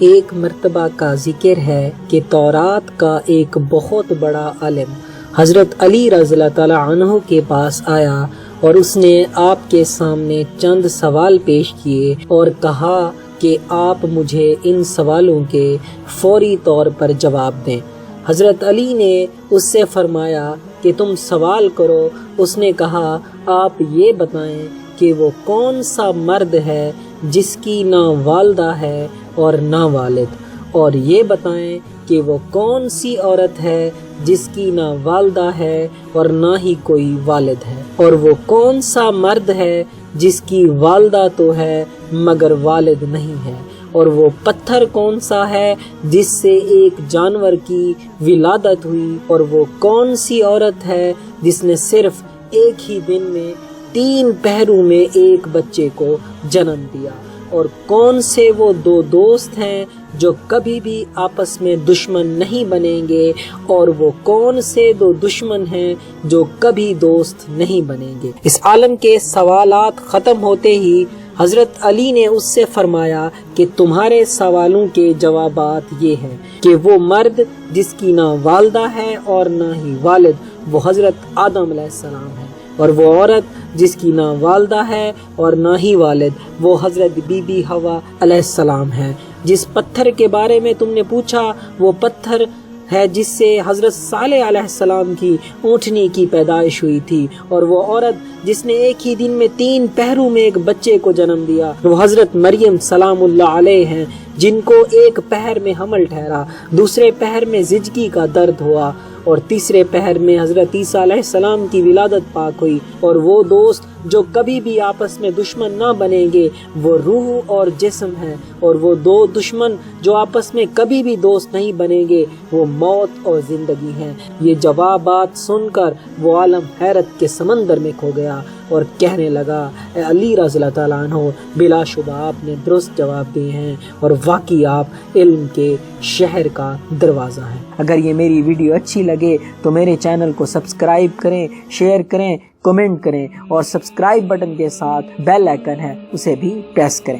ایک مرتبہ کا ذکر ہے کہ تورات کا ایک بہت بڑا عالم حضرت علی رضی اللہ تعالیٰ عنہ کے پاس آیا اور اس نے آپ کے سامنے چند سوال پیش کیے اور کہا کہ آپ مجھے ان سوالوں کے فوری طور پر جواب دیں۔ حضرت علی نے اس سے فرمایا کہ تم سوال کرو۔ اس نے کہا آپ یہ بتائیں کہ وہ کون سا مرد ہے جس کی نہ والدہ ہے اور نہ والد، اور یہ بتائیں کہ وہ کون سی عورت ہے جس کی نہ والدہ ہے اور نہ ہی کوئی والد ہے، اور وہ کون سا مرد ہے جس کی والدہ تو ہے مگر والد نہیں ہے، اور وہ پتھر کون سا ہے جس سے ایک جانور کی ولادت ہوئی، اور وہ کون سی عورت ہے جس نے صرف ایک ہی دن میں 3 پہروں میں ایک بچے کو جنم دیا، اور کون سے وہ 2 دوست ہیں جو کبھی بھی آپس میں دشمن نہیں بنیں گے، اور وہ کون سے 2 دشمن ہیں جو کبھی دوست نہیں بنیں گے۔ اس عالم کے سوالات ختم ہوتے ہی حضرت علی نے اس سے فرمایا کہ تمہارے سوالوں کے جوابات یہ ہیں کہ وہ مرد جس کی نہ والدہ ہے اور نہ ہی والد وہ حضرت آدم علیہ السلام ہے، اور وہ عورت جس کی نہ والدہ ہے اور نہ ہی والد وہ حضرت بی بی حوا علیہ السلام ہے۔ جس پتھر کے بارے میں تم نے پوچھا وہ پتھر ہے جس سے حضرت صالح علیہ السلام کی اونٹنی کی پیدائش ہوئی تھی، اور وہ عورت جس نے ایک ہی دن میں 3 پہروں میں ایک بچے کو جنم دیا وہ حضرت مریم سلام اللہ علیہ ہیں، جن کو ایک پہر میں حمل ٹھہرا، دوسرے پہر میں زچگی کا درد ہوا، اور تیسرے پہر میں حضرت عیسیٰ علیہ السلام کی ولادت پاک ہوئی۔ اور وہ دوست جو کبھی بھی آپس میں دشمن نہ بنیں گے وہ روح اور جسم ہیں، اور وہ 2 دشمن جو آپس میں کبھی بھی دوست نہیں بنیں گے وہ موت اور زندگی ہیں۔ یہ جوابات سن کر وہ عالم حیرت کے سمندر میں کھو گیا اور کہنے لگا اے علی رضی اللہ تعالیٰ عنہ، بلا شبہ آپ نے درست جواب دیے ہیں اور واقعی آپ علم کے شہر کا دروازہ ہیں۔ اگر یہ میری ویڈیو اچھی لگے تو میرے چینل کو سبسکرائب کریں، شیئر کریں، کمنٹ کریں، اور سبسکرائب بٹن کے ساتھ بیل آئیکن ہے اسے بھی پریس کریں۔